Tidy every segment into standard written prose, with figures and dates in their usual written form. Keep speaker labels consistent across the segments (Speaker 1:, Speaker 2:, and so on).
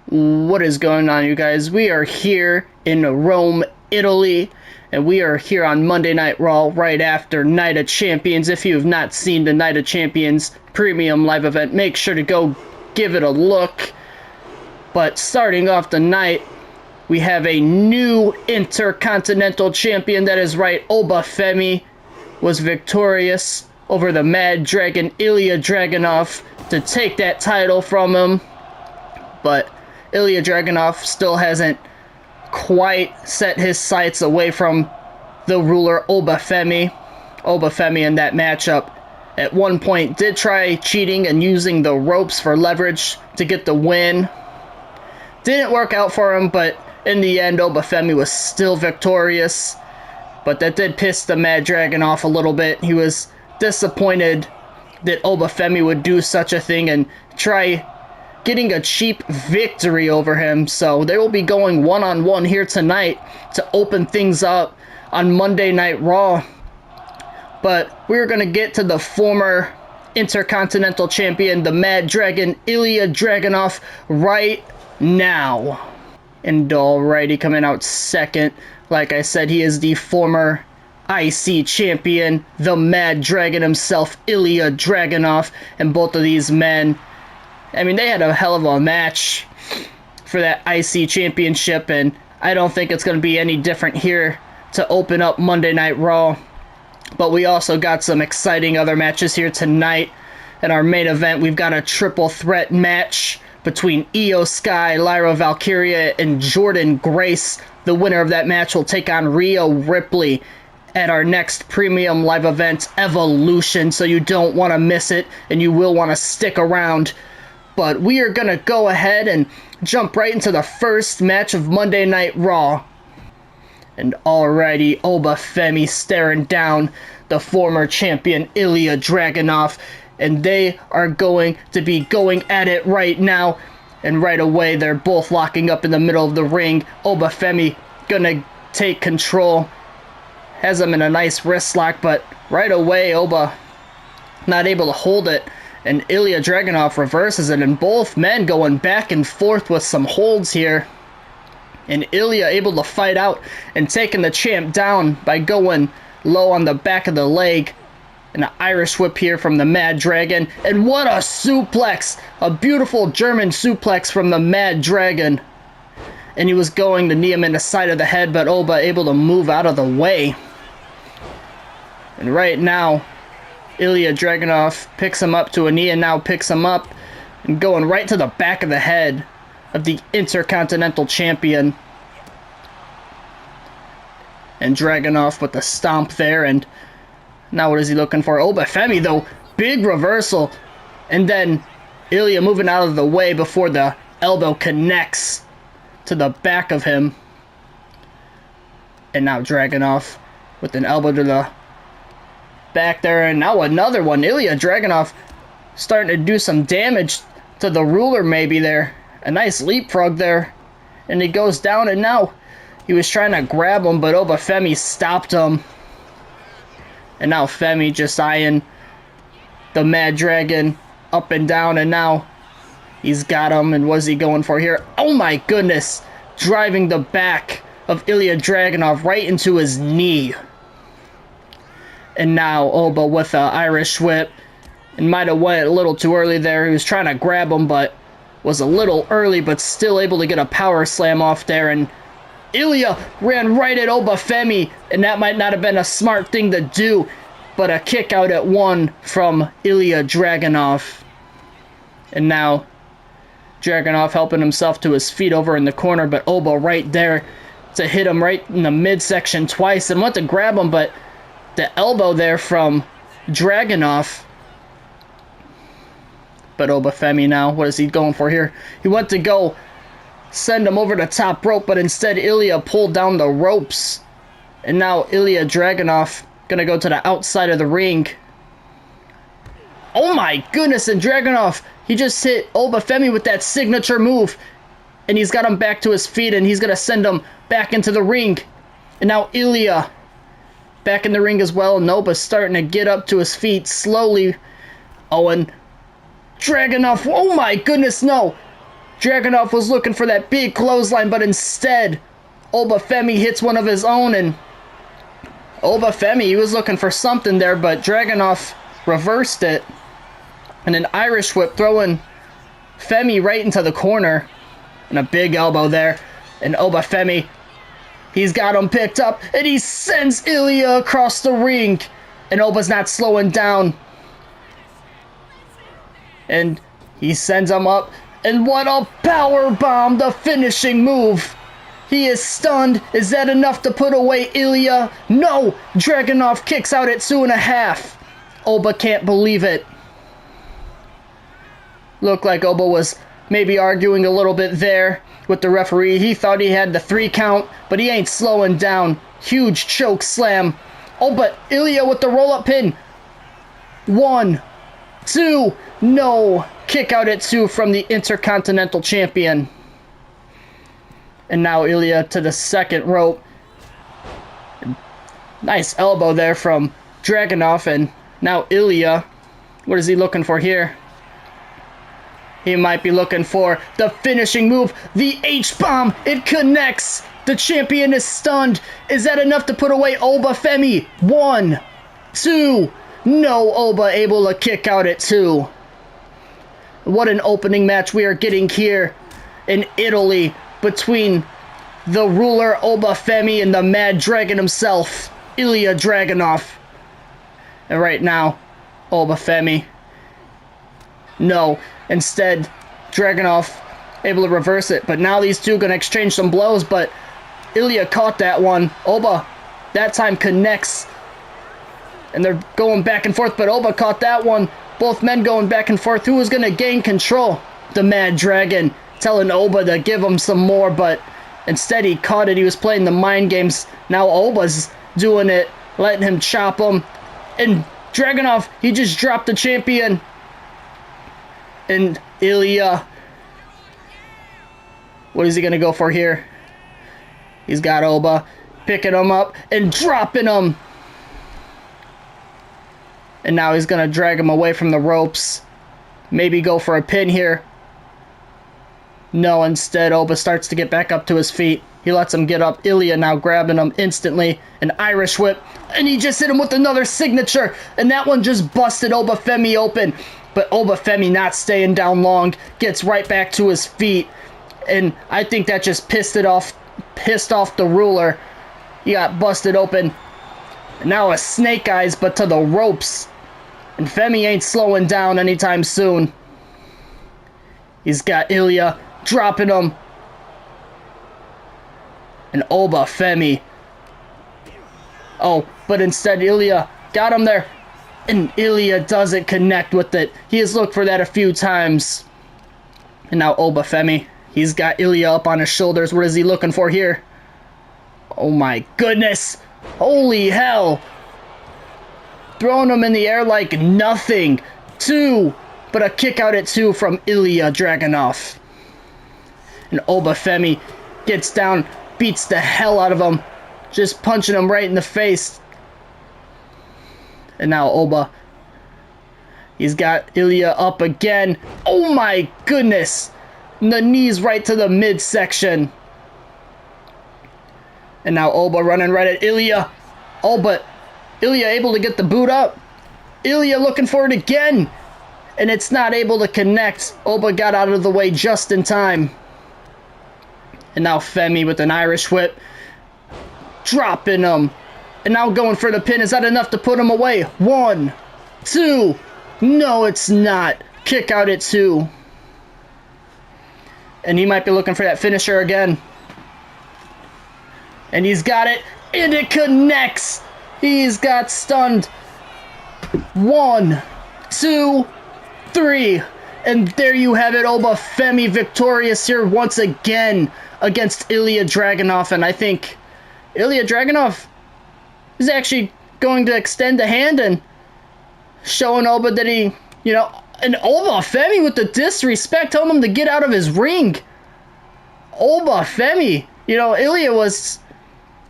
Speaker 1: What is going on, you guys? We are here in Rome, Italy, and we are here on Monday Night Raw right after Night of Champions. If you have not seen the Night of Champions premium live event, make sure to go give it a look. But starting off the night, we have a new Intercontinental Champion. That is right, Oba Femi was victorious over the Mad Dragon Ilja Dragunov to take that title from him. But Ilja Dragunov still hasn't quite set his sights away from the ruler Oba Femi. Oba Femi in that matchup at one point did try cheating and using the ropes for leverage to get the win. Didn't work out for him, but in the end Oba Femi was still victorious. But that did piss the Mad Dragon off a little bit. He was disappointed that Oba Femi would do such a thing and try getting a cheap victory over him. So they will be going one-on-one here tonight to open things up on Monday Night Raw. But we're going to get to the former Intercontinental Champion, the Mad Dragon Ilja Dragunov, right now. And alrighty, coming out second, like I said, he is the former IC champion, the Mad Dragon himself, Ilja Dragunov. And both of these men, I mean, they had a hell of a match for that IC championship, and I don't think it's going to be any different here to open up Monday Night Raw. But we also got some exciting other matches here tonight. In our main event, we've got a triple threat match between Iyo Sky, Lyra Valkyria, and Jordynne Grace. The winner of that match will take on Ripley at our next premium live event, Evolution, so you don't want to miss it, and you will want to stick around. But we are going to go ahead and jump right into the first match of Monday Night Raw. And alrighty, Oba Femi staring down the former champion Ilja Dragunov. And they are going to be going at it right now. And right away, they're both locking up in the middle of the ring. Oba Femi gonna take control. Has him in a nice wrist lock, but right away, Oba not able to hold it. And Ilja Dragunov reverses it, and both men going back and forth with some holds here. And Ilja able to fight out and taking the champ down by going low on the back of the leg. And an Irish whip here from the Mad Dragon. And what a suplex! A beautiful German suplex from the Mad Dragon. And he was going to knee him in the side of the head, but Oba able to move out of the way. And right now, Ilja Dragunov picks him up to a knee and now picks him up and going right to the back of the head of the Intercontinental Champion. And Dragunov with the stomp there, and now what is he looking for? Oba Femi though, big reversal, and then Ilja moving out of the way before the elbow connects to the back of him. And now Dragunov with an elbow to the back there, and now another one. Ilja Dragunov starting to do some damage to the ruler maybe there. A nice leapfrog there, and he goes down, and now he was trying to grab him, but Oba Femi stopped him. And now Femi just eyeing the Mad Dragon up and down, and now he's got him. And what's he going for here? Oh my goodness, driving the back of Ilja Dragunov right into his knee. And now Oba with an Irish whip, and might have went a little too early there. He was trying to grab him, but was a little early, but still able to get a power slam off there. And Ilja ran right at Oba Femi, and that might not have been a smart thing to do, but a kick out at one from Ilja Dragunov. And now Dragunov helping himself to his feet over in the corner, but Oba right there to hit him right in the midsection twice, and went to grab him, but the elbow there from Dragunov. But Oba Femi now, what is he going for here? He went to go send him over the top rope, but instead Ilja pulled down the ropes. And now Ilja Dragunov gonna go to the outside of the ring. Oh my goodness, and Dragunov, he just hit Oba Femi with that signature move. And he's got him back to his feet, and he's gonna send him back into the ring. And now Ilja back in the ring as well. Noba's starting to get up to his feet slowly. Oh, and Dragunov, oh my goodness, no. Dragunov was looking for that big clothesline, but instead, Oba Femi hits one of his own, and Oba Femi, he was looking for something there, but Dragunov reversed it. And an Irish whip throwing Femi right into the corner. And a big elbow there. And Oba Femi, he's got him picked up, and he sends Ilja across the ring. And Oba's not slowing down. And he sends him up. And what a power bomb, the finishing move. He is stunned. Is that enough to put away Ilja? No! Dragunov kicks out at 2.5. Oba can't believe it. Looked like Oba was maybe arguing a little bit there with the referee. He thought he had the 3 count, but he ain't slowing down. Huge choke slam. Oh, but Ilja with the roll-up pin. 1, 2, no. Kick out at 2 from the Intercontinental Champion. And now Ilja to the second rope. Nice elbow there from Dragunov, and now Ilja. What is he looking for here? He might be looking for the finishing move, the H-bomb. It connects. The champion is stunned. Is that enough to put away Oba Femi? 1, 2. No, Oba able to kick out at 2. What an opening match we are getting here in Italy between the ruler Oba Femi and the Mad Dragon himself, Ilja Dragunov. And right now, Oba Femi. No. Instead, Dragunov able to reverse it. But now these two going to exchange some blows. But Ilja caught that one. Oba, that time connects. And they're going back and forth. But Oba caught that one. Both men going back and forth. Who was going to gain control? The Mad Dragon telling Oba to give him some more. But instead he caught it. He was playing the mind games. Now Oba's doing it. Letting him chop him. And Dragunov, he just dropped the champion. And Ilja, what is he going to go for here? He's got Oba picking him up and dropping him. And now he's going to drag him away from the ropes. Maybe go for a pin here. No, instead Oba starts to get back up to his feet. He lets him get up. Ilja now grabbing him instantly. An Irish whip. And he just hit him with another signature. And that one just busted Oba Femi open. But Oba Femi not staying down long, gets right back to his feet. And I think that just pissed off the ruler. He got busted open. And now a snake eyes, but to the ropes. And Femi ain't slowing down anytime soon. He's got Ilja dropping him. And Oba Femi. Oh, but instead Ilja got him there. And Ilja doesn't connect with it. He has looked for that a few times. And now Oba Femi. He's got Ilja up on his shoulders. What is he looking for here? Oh my goodness. Holy hell. Throwing him in the air like nothing. 2. But a kick out at 2 from Ilja Dragunov. And Oba Femi gets down. Beats the hell out of him. Just punching him right in the face. And now Oba, he's got Ilja up again. Oh my goodness. And the knees right to the midsection. And now Oba running right at Ilja. Oh, but Ilja able to get the boot up. Ilja looking for it again. And it's not able to connect. Oba got out of the way just in time. And now Femi with an Irish whip. Dropping him. And now going for the pin. Is that enough to put him away? 1, 2. No, it's not. Kick out at 2. And he might be looking for that finisher again. And he's got it. And it connects. He's got stunned. 1, 2, 3. And there you have it. Oba Femi victorious here once again against Ilja Dragunov. And I think Ilja Dragunov is actually going to extend a hand and showing Oba that he, and Oba Femi with the disrespect, telling him to get out of his ring. Oba Femi, Ilja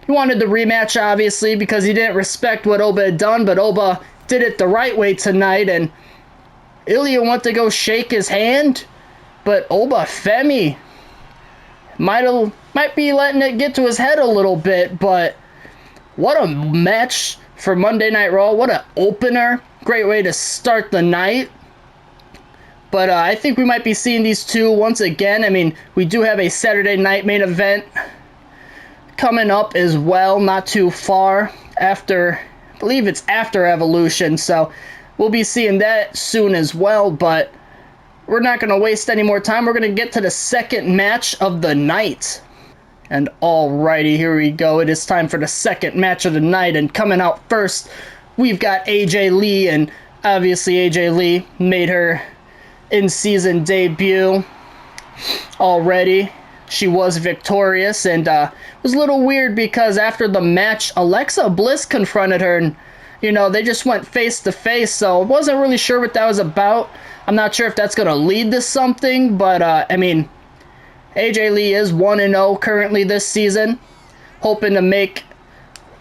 Speaker 1: he wanted the rematch, obviously, because he didn't respect what Oba had done, but Oba did it the right way tonight, and Ilja went to go shake his hand, But Oba Femi might be letting it get to his head a little bit, but what a match for Monday Night Raw. What an opener. Great way to start the night. But I think we might be seeing these two once again. I mean, we do have a Saturday night main event coming up as well, not too far after, I believe it's after Evolution, so we'll be seeing that soon as well. But we're not going to waste any more time. We're going to get to the second match of the night. And alrighty, here we go. It is time for the second match of the night, and coming out first, we've got AJ Lee, and obviously AJ Lee made her in-season debut already. She was victorious, and it was a little weird because after the match, Alexa Bliss confronted her, and you know, they just went face to face, so I wasn't really sure what that was about. I'm not sure if that's going to lead to something, but I mean, AJ Lee is 1-0 currently this season, hoping to make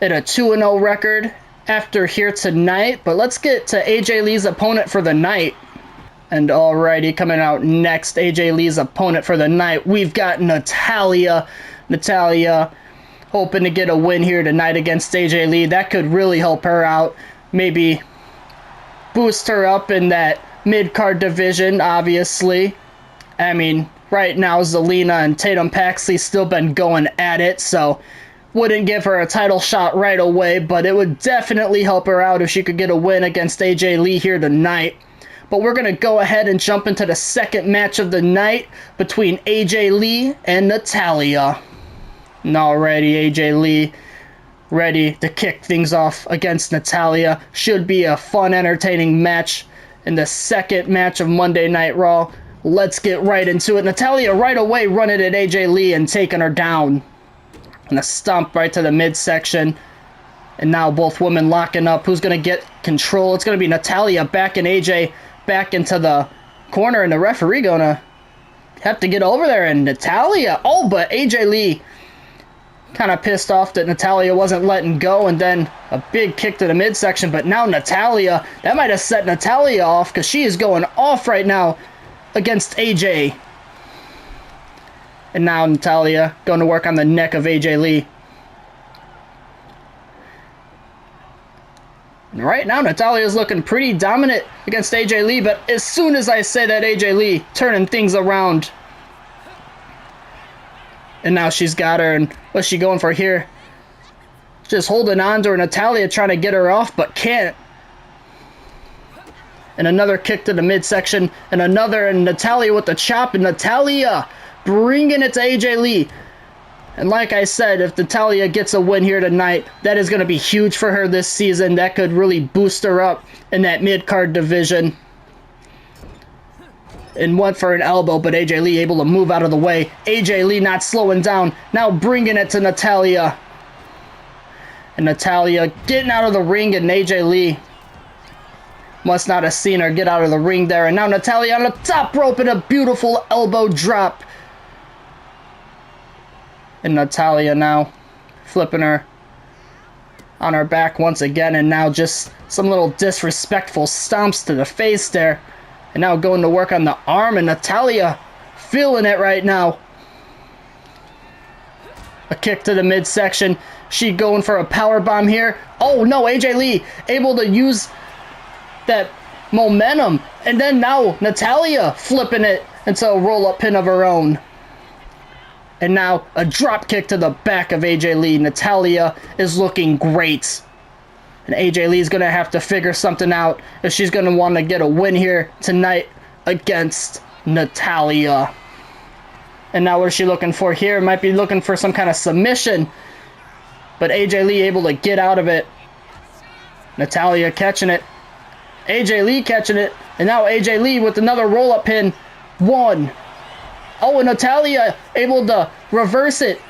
Speaker 1: it a 2-0 record after here tonight. But let's get to AJ Lee's opponent for the night. And alrighty, coming out next, AJ Lee's opponent for the night, we've got Natalya. Natalya hoping to get a win here tonight against AJ Lee. That could really help her out. Maybe boost her up in that mid-card division, obviously. I mean, right now, Zelina and Tatum Paxley still been going at it, so wouldn't give her a title shot right away, but it would definitely help her out if she could get a win against AJ Lee here tonight. But we're going to go ahead and jump into the second match of the night between AJ Lee and Natalya. And already, AJ Lee ready to kick things off against Natalya. Should be a fun, entertaining match in the second match of Monday Night Raw. Let's get right into it. Natalya right away running at AJ Lee and taking her down. And a stomp right to the midsection. And now both women locking up. Who's going to get control? It's going to be Natalya backing AJ back into the corner, and the referee going to have to get over there. And Natalya, oh, but AJ Lee kind of pissed off that Natalya wasn't letting go, and then a big kick to the midsection. But now Natalya, that might have set Natalya off because she is going off right now against AJ. And now Natalya going to work on the neck of AJ Lee. And right now Natalya is looking pretty dominant against AJ Lee, but as soon as I say that, AJ Lee turning things around. And now she's got her, and what's she going for here? Just holding on to her. Natalya trying to get her off, but can't. And another kick to the midsection, and another, and Natalya with the chop, and Natalya bringing it to AJ Lee. And like I said, if Natalya gets a win here tonight, that is going to be huge for her this season. That could really boost her up in that mid-card division. And went for an elbow, but AJ Lee able to move out of the way. AJ Lee not slowing down, now bringing it to Natalya. And Natalya getting out of the ring, and AJ Lee must not have seen her get out of the ring there. And now Natalya on the top rope and a beautiful elbow drop. And Natalya now flipping her on her back once again, and now just some little disrespectful stomps to the face there. And now going to work on the arm, and Natalya feeling it right now. A kick to the midsection. She going for a power bomb here. Oh no, AJ Lee able to use that momentum, and then now Natalya flipping it into a roll-up pin of her own. And now a drop kick to the back of AJ Lee. Natalya is looking great. And AJ Lee is going to have to figure something out if she's going to want to get a win here tonight against Natalya. And now what is she looking for here? Might be looking for some kind of submission. But AJ Lee able to get out of it. Natalya catching it. AJ Lee catching it. And now AJ Lee with another roll-up pin. One. Oh, and Natalya able to reverse it.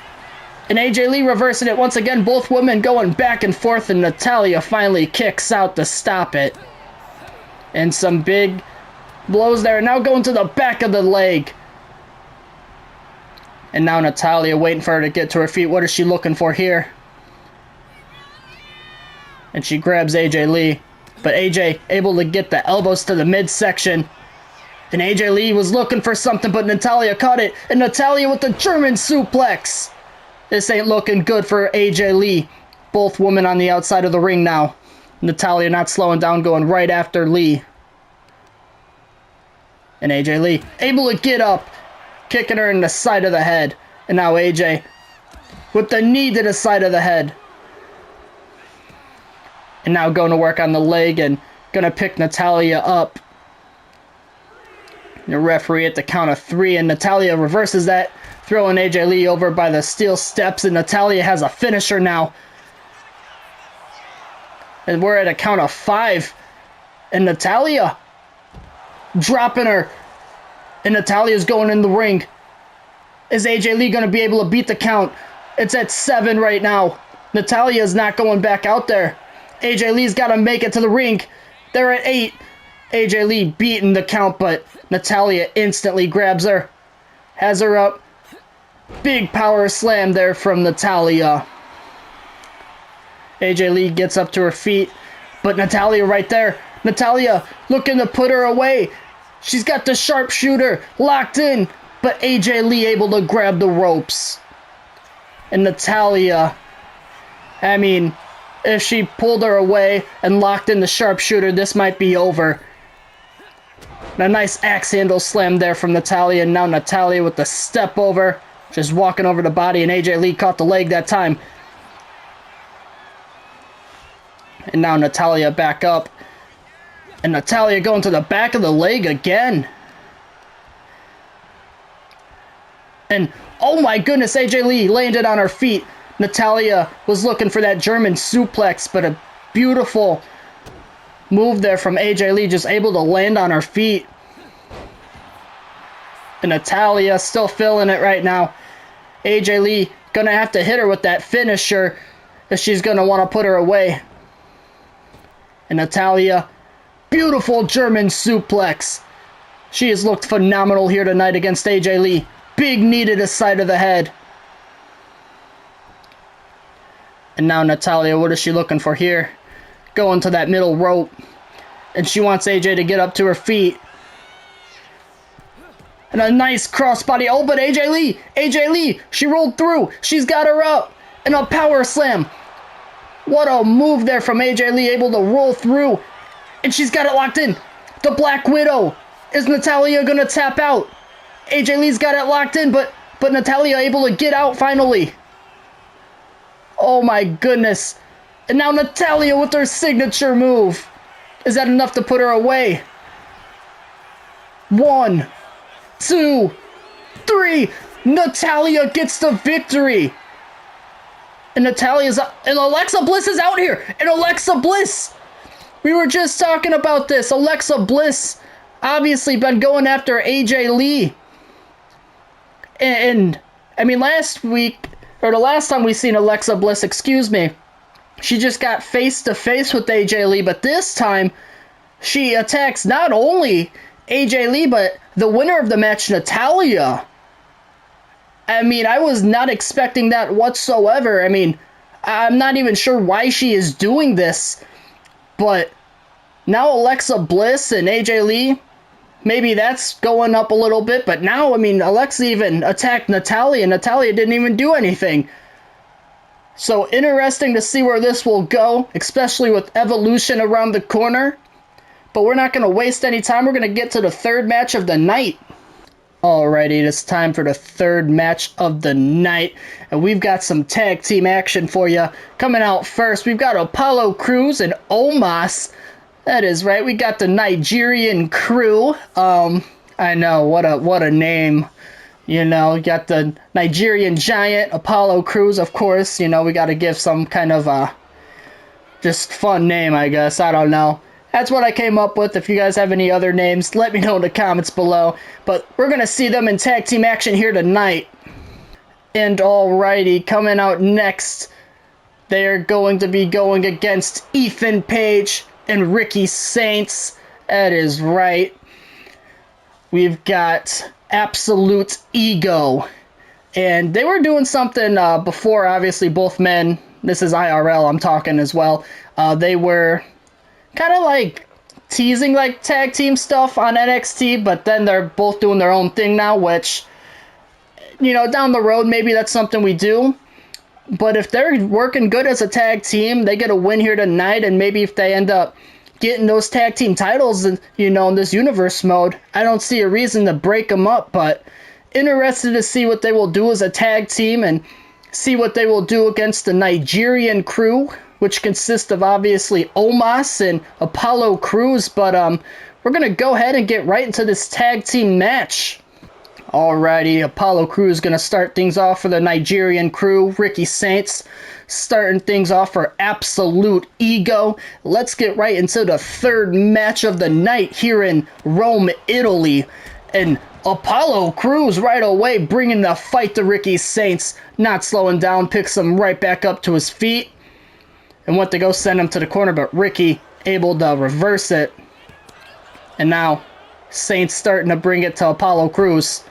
Speaker 1: And AJ Lee reversing it once again. Both women going back and forth, and Natalya finally kicks out to stop it. And some big blows there. Now going to the back of the leg. And now Natalya waiting for her to get to her feet. What is she looking for here? And she grabs AJ Lee. But AJ able to get the elbows to the midsection. And AJ Lee was looking for something, but Natalya caught it. And Natalya with the German suplex. This ain't looking good for AJ Lee. Both women on the outside of the ring now. Natalya not slowing down, going right after Lee. And AJ Lee able to get up, kicking her in the side of the head. And now AJ with the knee to the side of the head. And now going to work on the leg and going to pick Natalya up. The referee at the count of 3, and Natalya reverses that, throwing AJ Lee over by the steel steps, and Natalya has a finisher now. And we're at a count of 5, and Natalya dropping her, and Natalya's going in the ring. Is AJ Lee going to be able to beat the count? It's at 7 right now. Natalya's not going back out there. AJ Lee's got to make it to the ring. They're at 8. AJ Lee beating the count, but Natalya instantly grabs her. Has her up. Big power slam there from Natalya. AJ Lee gets up to her feet, but Natalya right there. Natalya looking to put her away. She's got the sharpshooter locked in, but AJ Lee able to grab the ropes. And Natalya, I mean, if she pulled her away and locked in the sharpshooter, this might be over. A nice axe handle slam there from Natalya, and now Natalya with the step over, just walking over the body, and AJ Lee caught the leg that time. And now Natalya back up, and Natalya going to the back of the leg again. And oh my goodness, AJ Lee landed on her feet. Natalya was looking for that German suplex, but a beautiful move there from AJ Lee, just able to land on her feet. And Natalya still feeling it right now. AJ Lee gonna have to hit her with that finisher if she's gonna want to put her away. And Natalya, beautiful German suplex. She has looked phenomenal here tonight against AJ Lee. Big knee to the side of the head. And now Natalya, what is she looking for here? Going to that middle rope. And she wants AJ to get up to her feet. And a nice crossbody. Oh, but AJ Lee, she rolled through. She's got her up. And a power slam. What a move there from AJ Lee, able to roll through. And she's got it locked in. The Black Widow. Is Natalya going to tap out? AJ Lee's got it locked in, but Natalya able to get out finally. Oh my goodness. And now Natalya with her signature move. Is that enough to put her away? 1, 2, 3. Natalya gets the victory. And and Alexa Bliss is out here. And Alexa Bliss. We were just talking about this. Alexa Bliss obviously been going after AJ Lee. And I mean, last week, or the last time we seen Alexa Bliss, she just got face to face with AJ Lee, but this time she attacks not only AJ Lee, but the winner of the match, Natalya. I mean, I was not expecting that whatsoever. I mean, I'm not even sure why she is doing this, but now Alexa Bliss and AJ Lee, maybe that's going up a little bit, but now, I mean, Alexa even attacked Natalya, and Natalya didn't even do anything. So interesting to see where this will go, especially with Evolution around the corner. But we're not going to waste any time. We're going to get to the third match of the night. Alrighty, it's time for the third match of the night. And we've got some tag team action for you. Coming out first, we've got Apollo Crews and Omos. That is right, we got the Nigerian Crew. I know, what a name. You know, you got the Nigerian Giant, Apollo Crews, of course. You know, we got to give some kind of just fun name, I guess. I don't know. That's what I came up with. If you guys have any other names, let me know in the comments below. But we're going to see them in tag team action here tonight. And alrighty, coming out next, they're going to be going against Ethan Page and Ricky Saints. That is right. We've got Absolute Ego. And they were doing something before, obviously, both men. This is IRL I'm talking as well. They were kind of like teasing like tag team stuff on NXT, but then they're both doing their own thing now, which, you know, down the road, maybe that's something we do. But if they're working good as a tag team, they get a win here tonight, and maybe if they end up getting those tag team titles, you know, in this universe mode, I don't see a reason to break them up, but interested to see what they will do as a tag team and see what they will do against the Nigerian crew, which consists of obviously Omos and Apollo Crews, but we're going to go ahead and get right into this tag team match. Alrighty, Apollo Crews going to start things off for the Nigerian crew. Ricky Saints starting things off for Absolute Ego. Let's get right into the third match of the night here in Rome, Italy. And Apollo Crews right away bringing the fight to Ricky Saints. Not slowing down, picks him right back up to his feet. And went to go send him to the corner, but Ricky able to reverse it. And now Saints starting to bring it to Apollo Crews.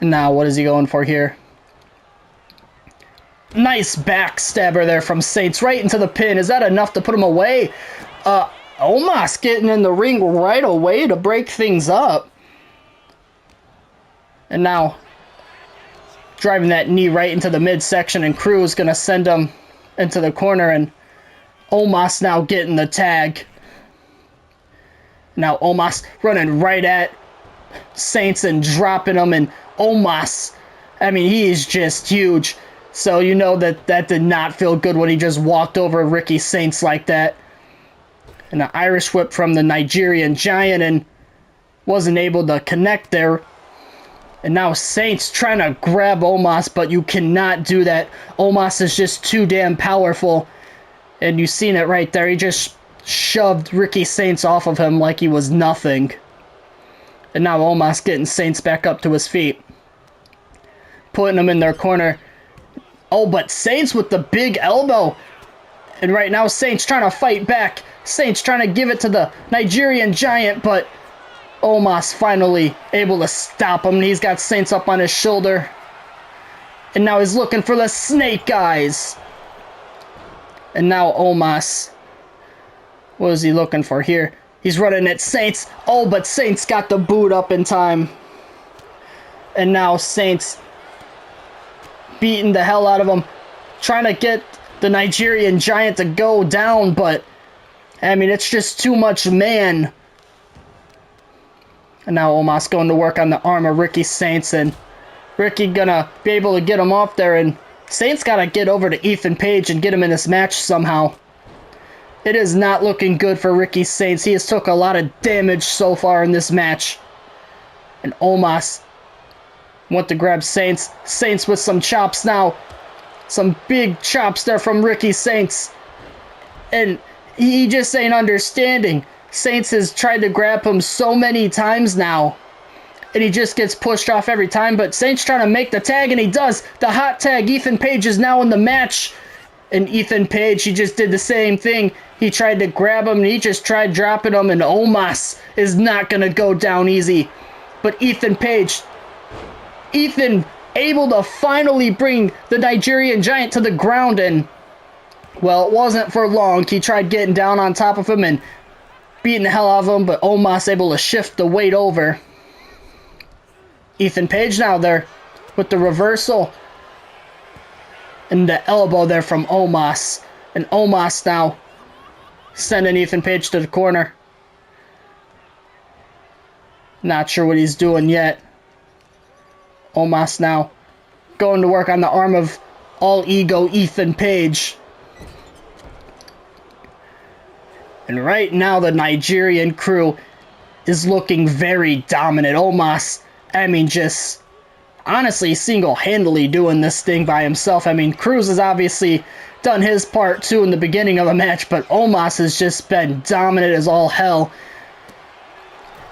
Speaker 1: And now what is he going for here? Nice backstabber there from Saints right into the pin. Is that enough to put him away? Omos getting in the ring right away to break things up. And now driving that knee right into the midsection, and Crews going to send him into the corner, and Omos now getting the tag. Now Omos running right at Saints and dropping him, and Omos, I mean, he is just huge. So you know that did not feel good when he just walked over Ricky Saints like that. And an Irish whip from the Nigerian Giant, and wasn't able to connect there. And now Saints trying to grab Omos, but you cannot do that. Omos is just too damn powerful. And you've seen it right there. He just shoved Ricky Saints off of him like he was nothing. And now Omos getting Saints back up to his feet. Putting him in their corner. Oh, but Saints with the big elbow. And right now Saints trying to fight back. Saints trying to give it to the Nigerian Giant, but Omos finally able to stop him. He's got Saints up on his shoulder. And now he's looking for the Snake Eyes. And now Omos. What is he looking for here? He's running at Saints. Oh, but Saints got the boot up in time. And now Saints beating the hell out of him. Trying to get the Nigerian Giant to go down, but I mean, it's just too much man. And now Omos going to work on the arm of Ricky Saints, and Ricky gonna be able to get him off there, and Saints gotta get over to Ethan Page and get him in this match somehow. It is not looking good for Ricky Saints. He has took a lot of damage so far in this match. And Omos went to grab Saints. Saints with some chops now. Some big chops there from Ricky Saints. And he just ain't understanding. Saints has tried to grab him so many times now. And he just gets pushed off every time. But Saints trying to make the tag, and he does. The hot tag. Ethan Page is now in the match. And Ethan Page, he just did the same thing. He tried to grab him, and he just tried dropping him. And Omos is not going to go down easy. But Ethan Page, Ethan able to finally bring the Nigerian Giant to the ground. And, well, it wasn't for long. He tried getting down on top of him and beating the hell out of him. But Omos able to shift the weight over. Ethan Page now there with the reversal. And the elbow there from Omos. And Omos now sending Ethan Page to the corner. Not sure what he's doing yet. Omos now going to work on the arm of All Ego Ethan Page. And right now the Nigerian crew is looking very dominant. Omos, I mean, just honestly single-handedly doing this thing by himself. I mean, Crews has obviously done his part too in the beginning of the match, but Omos has just been dominant as all hell.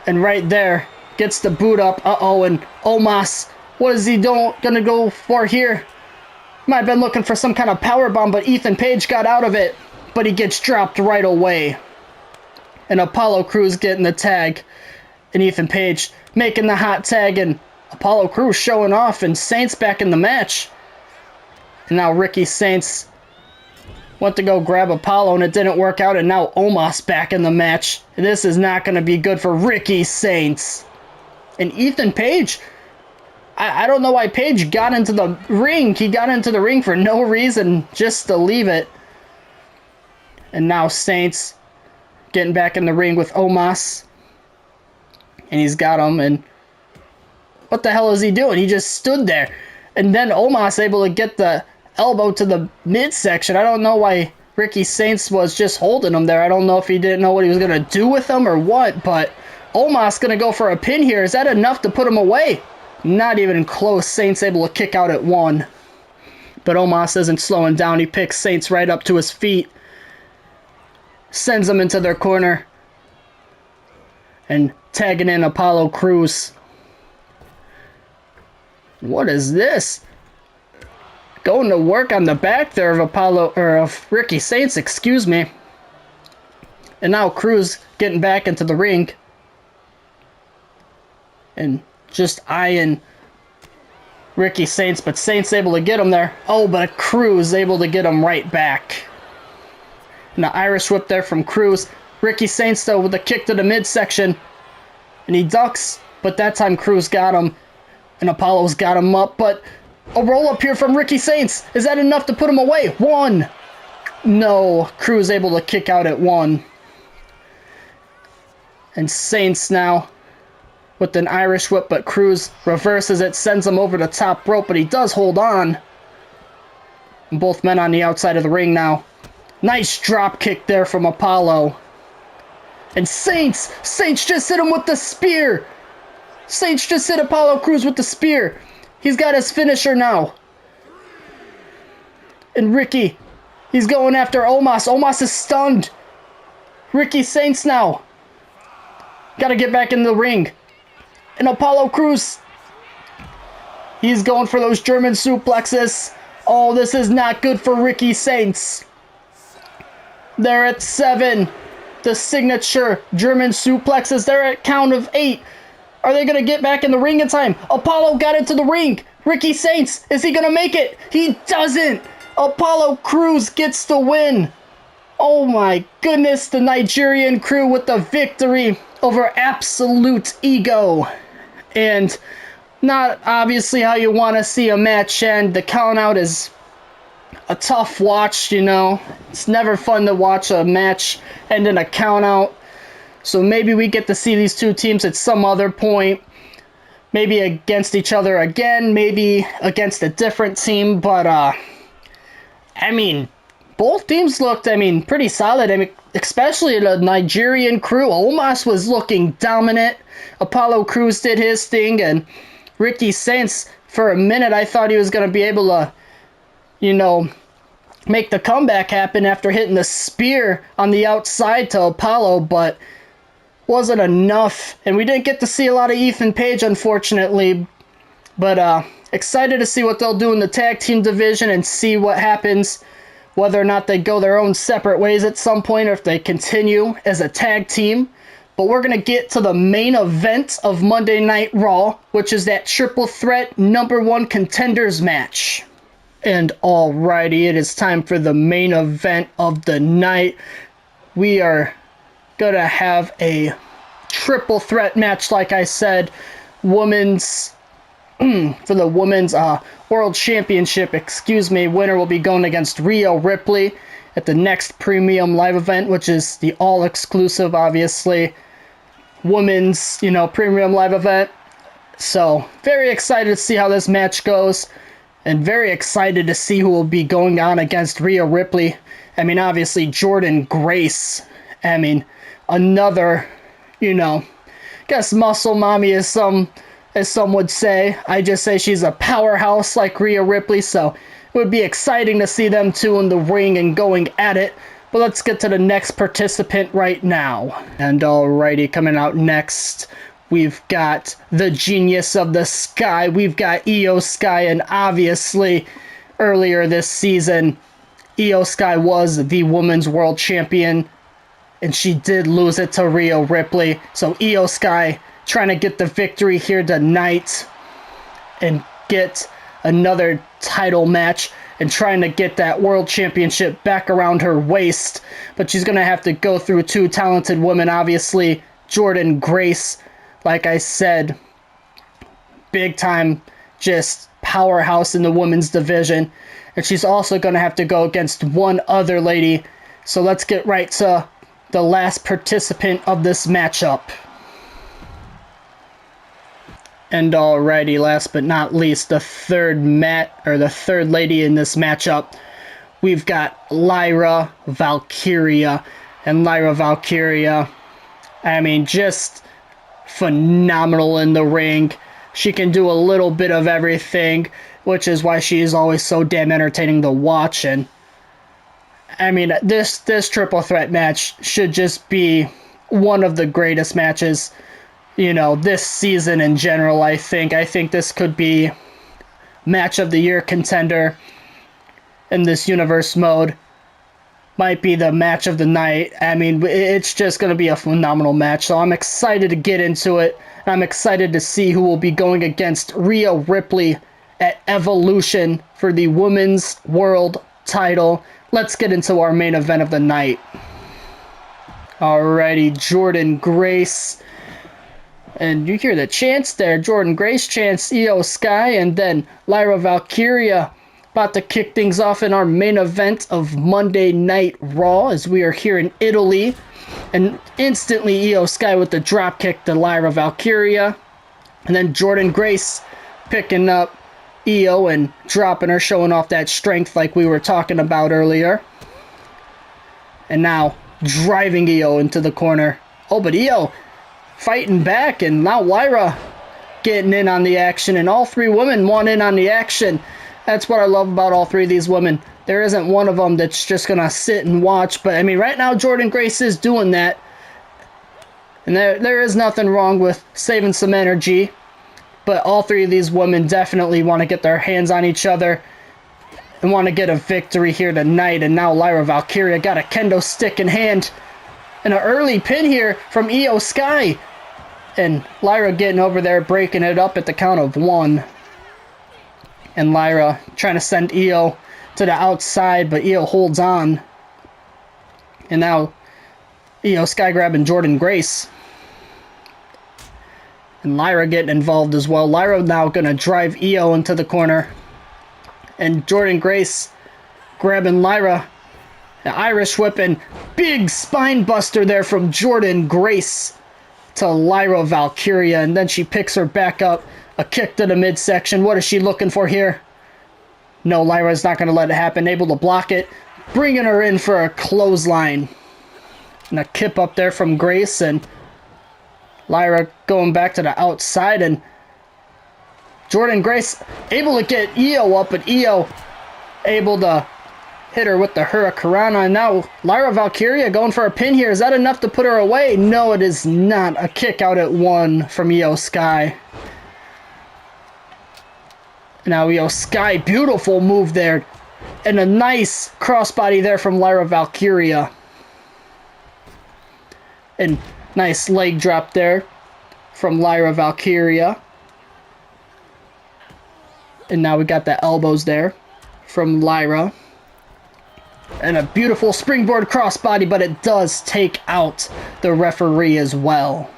Speaker 1: And right there, gets the boot up. Uh-oh, and Omos, what is he gonna go for here? Might have been looking for some kind of powerbomb, but Ethan Page got out of it. But he gets dropped right away. And Apollo Crews getting the tag. And Ethan Page making the hot tag, and Apollo Crews showing off, and Saints back in the match. And now Ricky Saints went to go grab Apollo and it didn't work out, and now Omos back in the match. This is not going to be good for Ricky Saints. And Ethan Page, I don't know why Page got into the ring. He got into the ring for no reason, just to leave it. And now Saints getting back in the ring with Omos. And he's got him, and what the hell is he doing? He just stood there. And then Omos able to get the elbow to the midsection. I don't know why Ricky Saints was just holding him there. I don't know if he didn't know what he was going to do with him or what, but Omos going to go for a pin here. Is that enough to put him away? Not even close. Saints able to kick out at 1. But Omos isn't slowing down. He picks Saints right up to his feet. Sends him into their corner. And tagging in Apollo Crews. What is this? Going to work on the back there of Ricky Saints, excuse me. And now Crews getting back into the ring. And just eyeing Ricky Saints, but Saints able to get him there. Oh, but Crews able to get him right back. And the Irish whip there from Crews. Ricky Saints, though, with a kick to the midsection. And he ducks, but that time Crews got him. And Apollo's got him up, but a roll-up here from Ricky Saints. Is that enough to put him away? 1. No, Crews able to kick out at 1. And Saints now with an Irish whip, but Crews reverses it, sends him over the top rope, but he does hold on. And both men on the outside of the ring now. Nice drop kick there from Apollo. And Saints just hit him with the spear. Saints just hit Apollo Crews with the spear. He's got his finisher now. And Ricky, he's going after Omos. Omos is stunned. Ricky Saints now. Got to get back in the ring. And Apollo Crews, he's going for those German suplexes. Oh, this is not good for Ricky Saints. They're at 7. The signature German suplexes. They're at count of 8. Are they going to get back in the ring in time? Apollo got into the ring. Ricky Saints, is he going to make it? He doesn't. Apollo Crews gets the win. Oh my goodness, the Nigerian Crew with the victory over Absolute Ego. And not obviously how you want to see a match end. The count out is a tough watch, you know. It's never fun to watch a match end in a count out. So maybe we get to see these two teams at some other point. Maybe against each other again. Maybe against a different team. But, I mean, both teams looked, pretty solid. Especially the Nigerian Crew. Omos was looking dominant. Apollo Crews did his thing. And Ricky Saints, for a minute, I thought he was going to be able to, you know, make the comeback happen after hitting the spear on the outside to Apollo. But wasn't enough, and we didn't get to see a lot of Ethan Page, unfortunately, but excited to see what they'll do in the tag team division and see what happens, whether or not they go their own separate ways at some point or if they continue as a tag team. But we're going to get to the main event of Monday Night Raw, which is that triple threat #1 contenders match. And alrighty, it is time for the main event of the night. We are gonna have a triple threat match, like I said. Women's for the women's world championship, winner will be going against Rhea Ripley at the next premium live event, which is the all exclusive, obviously, women's, premium live event. So very excited to see how this match goes, and very excited to see who will be going on against Rhea Ripley. Obviously Jordynne Grace. Another, guess muscle mommy, as some would say. I just say she's a powerhouse like Rhea Ripley, so it would be exciting to see them two in the ring and going at it. But let's get to the next participant right now. And alrighty, coming out next, we've got the Genius of the Sky. We've got Iyo Sky, and obviously, earlier this season, Iyo Sky was the Women's World Champion, and she did lose it to Rhea Ripley. So Iyo Sky trying to get the victory here tonight and get another title match and trying to get that world championship back around her waist. But she's going to have to go through two talented women, obviously. Jordynne Grace, like I said, big time, just powerhouse in the women's division. And she's also going to have to go against one other lady. So let's get right to the last participant of this matchup. And alrighty, last but not least, the third lady in this matchup, we've got Lyra Valkyria. And Lyra Valkyria, I mean, just phenomenal in the ring. She can do a little bit of everything, which is why she is always so damn entertaining to watch. And I mean, this triple threat match should just be one of the greatest matches, you know, this season in general. I think this could be match of the year contender in this universe mode. Might be the match of the night. I mean, it's just going to be a phenomenal match. So I'm excited to get into it. And I'm excited to see who will be going against Rhea Ripley at Evolution for the Women's World title. Let's get into our main event of the night. Alrighty, Jordynne Grace. And you hear the chants there. Jordynne Grace chants Iyo Sky, and then Lyra Valkyria about to kick things off in our main event of Monday Night Raw as we are here in Italy. And instantly Iyo Sky with the drop kick to Lyra Valkyria. And then Jordynne Grace picking up Iyo and dropping her, showing off that strength like we were talking about earlier. And now driving Iyo into the corner. Oh, but Iyo fighting back, and now Lyra getting in on the action, and all three women want in on the action. That's what I love about all three of these women. There isn't one of them that's just going to sit and watch. But, I mean, right now Jordynne Grace is doing that. And there is nothing wrong with saving some energy. But all three of these women definitely want to get their hands on each other and want to get a victory here tonight. And now Lyra Valkyria got a kendo stick in hand. And an early pin here from Iyo Sky. And Lyra getting over there, breaking it up at the count of 1. And Lyra trying to send Iyo to the outside, but Iyo holds on. And now Iyo Sky grabbing Jordynne Grace. And Lyra getting involved as well. Lyra now going to drive Iyo into the corner. And Jordynne Grace grabbing Lyra. The Irish whip, and big spine buster there from Jordynne Grace to Lyra Valkyria. And then she picks her back up. A kick to the midsection. What is she looking for here? No, Lyra's not going to let it happen. Able to block it. Bringing her in for a clothesline. And a kip up there from Grace. And Lyra going back to the outside. And Jordynne Grace able to get Iyo up. But Iyo able to hit her with the Hurricanrana. And now Lyra Valkyria going for a pin here. Is that enough to put her away? No, it is not. A kick out at 1 from Iyo Sky. Now Iyo Sky, beautiful move there. And a nice crossbody there from Lyra Valkyria. And nice leg drop there from Lyra Valkyria. And now we got the elbows there from Lyra. And a beautiful springboard crossbody, but it does take out the referee as well.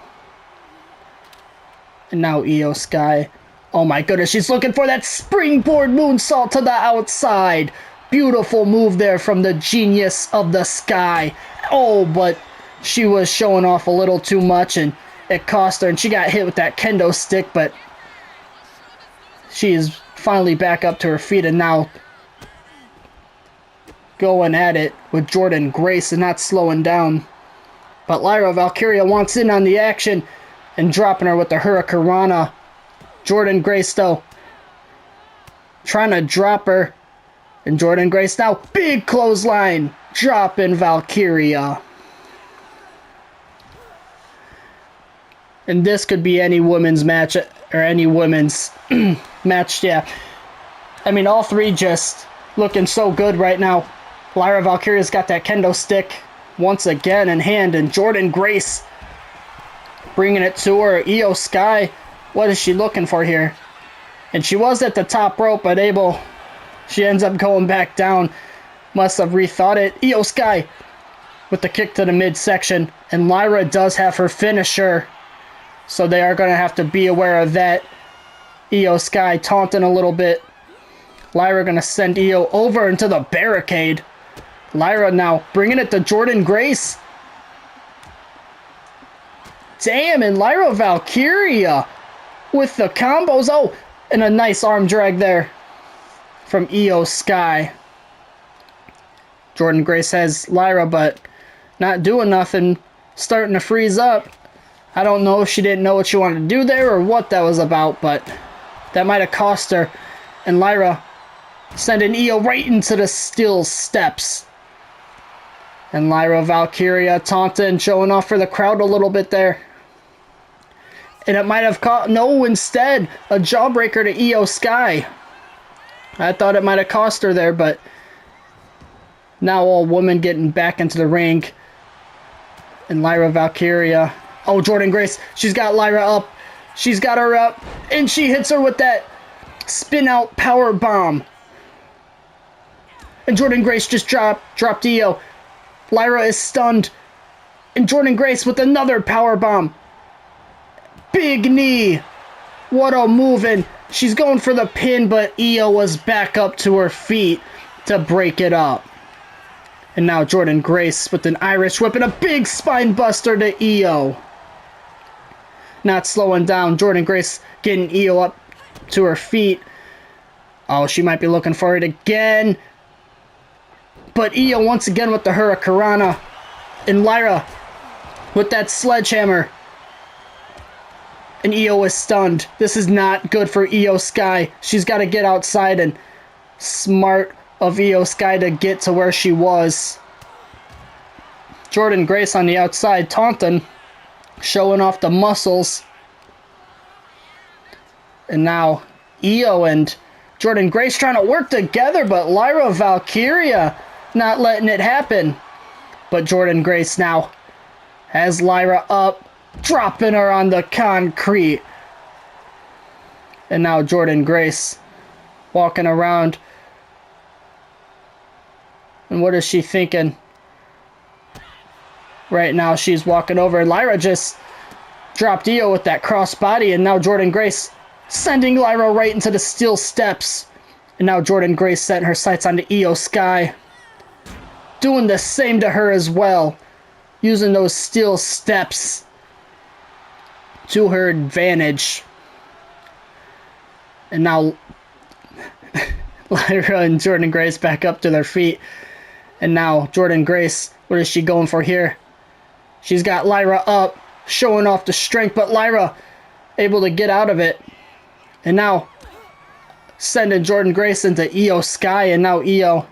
Speaker 1: And now Iyo Sky. Oh my goodness, she's looking for that springboard moonsault to the outside. Beautiful move there from the genius of the Sky. Oh, but she was showing off a little too much, and it cost her. And she got hit with that kendo stick, but she is finally back up to her feet, and now going at it with Jordynne Grace and not slowing down. But Lyra Valkyria wants in on the action and dropping her with the Hurricanrana. Jordynne Grace, though, trying to drop her. And Jordynne Grace now, big clothesline, dropping Valkyria. And this could be any women's match, or any women's match, yeah. I mean, all three just looking so good right now. Lyra Valkyria's got that kendo stick once again in hand, and Jordynne Grace bringing it to her. Iyo Sky, what is she looking for here? And she was at the top rope, but she ends up going back down. Must have rethought it. Iyo Sky with the kick to the midsection. And Lyra does have her finisher, so they are going to have to be aware of that. Iyo Sky taunting a little bit. Lyra going to send Iyo over into the barricade. Lyra now bringing it to Jordynne Grace. Damn, and Lyra Valkyria with the combos. Oh, and a nice arm drag there from Iyo Sky. Jordynne Grace has Lyra, but not doing nothing. Starting to freeze up. I don't know if she didn't know what she wanted to do there or what that was about, but that might have cost her. And Lyra sending Iyo right into the steel steps. And Lyra Valkyria taunting, showing off for the crowd a little bit there. And it might have caught... No, instead, a jawbreaker to Iyo Sky. I thought it might have cost her there, but... Now all women getting back into the ring. And Lyra Valkyria... Oh, Jordynne Grace. She's got Lyra up. She's got her up. And she hits her with that spin-out power bomb. And Jordynne Grace just dropped Iyo. Lyra is stunned. And Jordynne Grace with another power bomb. Big knee. What a move. And she's going for the pin, but Iyo was back up to her feet to break it up. And now Jordynne Grace with an Irish whip and a big spine buster to Iyo. Not slowing down. Jordynne Grace getting Iyo up to her feet. Oh, she might be looking for it again. But Iyo once again with the Hurricanrana. And Lyra with that sledgehammer. And Iyo is stunned. This is not good for Iyo Sky. She's got to get outside, and smart of Iyo Sky to get to where she was. Jordynne Grace on the outside taunting, showing off the muscles. And now Iyo and Jordynne Grace trying to work together, but Lyra Valkyria not letting it happen. But Jordynne Grace now has Lyra up, dropping her on the concrete. And now Jordynne Grace walking around. And what is she thinking? Right now she's walking over. Lyra just dropped Iyo with that crossbody, and now Jordynne Grace sending Lyra right into the steel steps. And now Jordynne Grace setting her sights onto Iyo Sky. Doing the same to her as well. Using those steel steps to her advantage. And now Lyra and Jordynne Grace back up to their feet. And now Jordynne Grace, what is she going for here? She's got Lyra up, showing off the strength, but Lyra able to get out of it. And now sending Jordynne Grace into Iyo Sky. And now Iyo,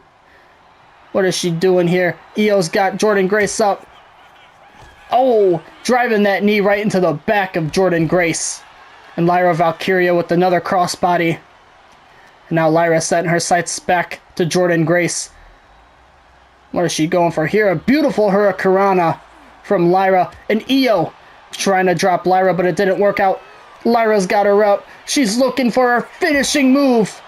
Speaker 1: what is she doing here? Iyo's got Jordynne Grace up. Oh, driving that knee right into the back of Jordynne Grace. And Lyra Valkyria with another crossbody. And now Lyra setting her sights back to Jordynne Grace. What is she going for here? A beautiful Hurricanrana from Lyra. And Iyo trying to drop Lyra, but it didn't work out. Lyra's got her up. She's looking for her finishing move.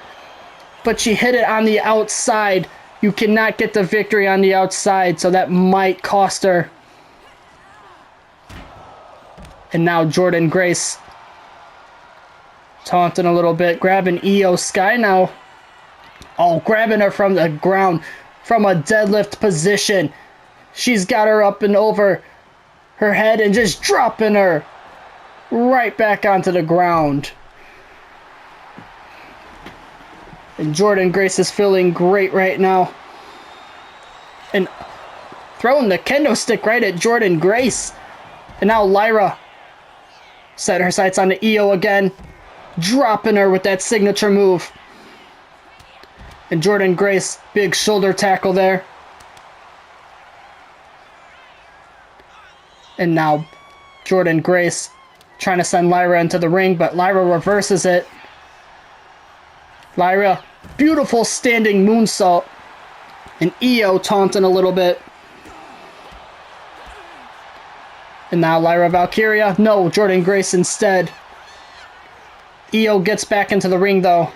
Speaker 1: But she hit it on the outside. You cannot get the victory on the outside, so that might cost her. And now Jordynne Grace taunting a little bit, grabbing Iyo Sky now. Oh, grabbing her from the ground, from a deadlift position. She's got her up and over her head and just dropping her right back onto the ground. And Jordynne Grace is feeling great right now. And throwing the kendo stick right at Jordynne Grace. And now Lyra set her sights on the Iyo again, dropping her with that signature move. And Jordynne Grace, big shoulder tackle there. And now Jordynne Grace trying to send Lyra into the ring, but Lyra reverses it. Lyra, beautiful standing moonsault. And Iyo taunting a little bit. And now Lyra Valkyria. No, Jordynne Grace instead. Iyo gets back into the ring, though.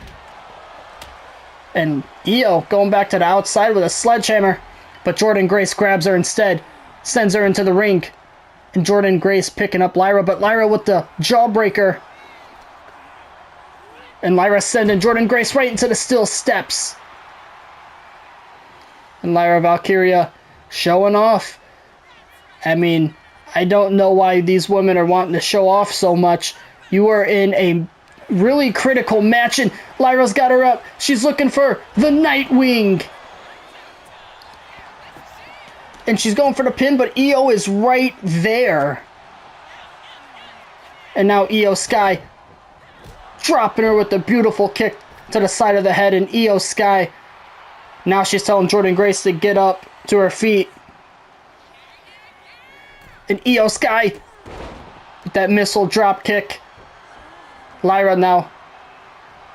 Speaker 1: And Iyo going back to the outside with a sledgehammer. But Jordynne Grace grabs her instead. Sends her into the ring. And Jordynne Grace picking up Lyra. But Lyra with the jawbreaker. And Lyra sending Jordynne Grace right into the steel steps. And Lyra Valkyria showing off. I mean, I don't know why these women are wanting to show off so much. You are in a really critical match, and Lyra's got her up. She's looking for the Nightwing. And she's going for the pin, but Iyo is right there. And now Iyo Sky dropping her with a beautiful kick to the side of the head, and Iyo Sky, now she's telling Jordynne Grace to get up to her feet. And Iyo Sky with that missile drop kick. Lyra now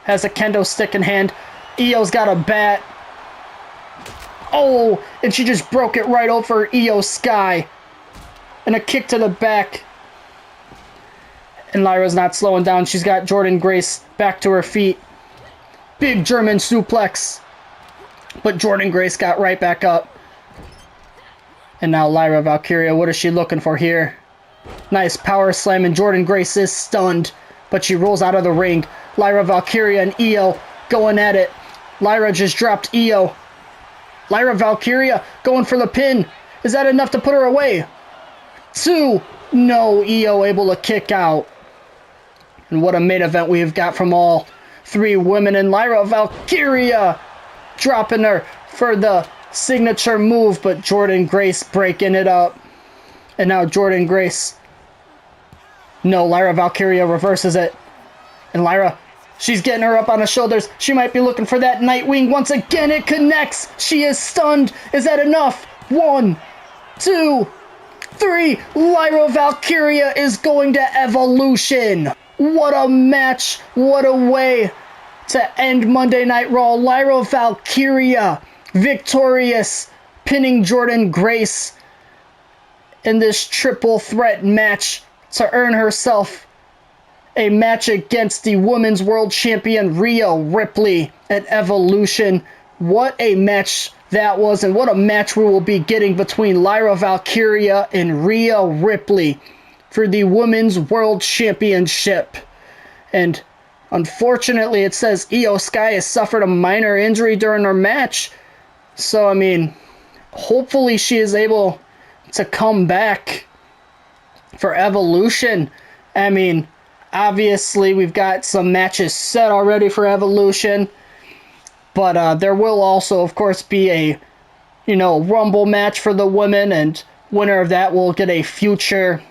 Speaker 1: has a kendo stick in hand. Io's got a bat. Oh, and she just broke it right over Iyo Sky. And a kick to the back. And Lyra's not slowing down. She's got Jordynne Grace back to her feet. Big German suplex. But Jordynne Grace got right back up. And now Lyra Valkyria, what is she looking for here? Nice power slam, and Jordynne Grace is stunned. But she rolls out of the ring. Lyra Valkyria and Iyo going at it. Lyra just dropped Iyo. Lyra Valkyria going for the pin. Is that enough to put her away? 2. No, Iyo able to kick out. And what a main event we've got from all 3 women. And Lyra Valkyria dropping her for the signature move. But Jordynne Grace breaking it up. And now Jordynne Grace. No, Lyra Valkyria reverses it. And Lyra, she's getting her up on the shoulders. She might be looking for that Nightwing. Once again, it connects. She is stunned. Is that enough? 1, 2, 3. Lyra Valkyria is going to Evolution. What a match. What a way to end Monday Night Raw. Lyra Valkyria victorious, pinning Jordynne Grace in this triple threat match to earn herself a match against the Women's World Champion Rhea Ripley at Evolution. What a match that was, and what a match we will be getting between Lyra Valkyria and Rhea Ripley for the Women's World Championship. And unfortunately, it says Iyo Sky has suffered a minor injury during her match. So, I mean, hopefully she is able to come back for Evolution. I mean, obviously we've got some matches set already for Evolution, but there will also, of course, be a, Rumble match for the women, and winner of that will get a future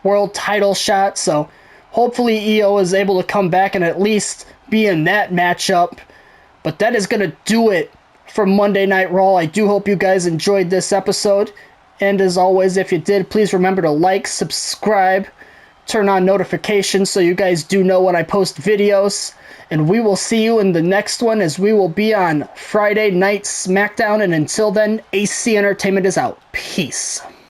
Speaker 1: world title shot. So hopefully Iyo is able to come back and at least be in that matchup. But that is going to do it for Monday Night Raw. I do hope you guys enjoyed this episode. And as always, if you did, please remember to like, subscribe, turn on notifications so you guys do know when I post videos. And we will see you in the next one, as we will be on Friday Night SmackDown. And until then, AC Entertainment is out. Peace.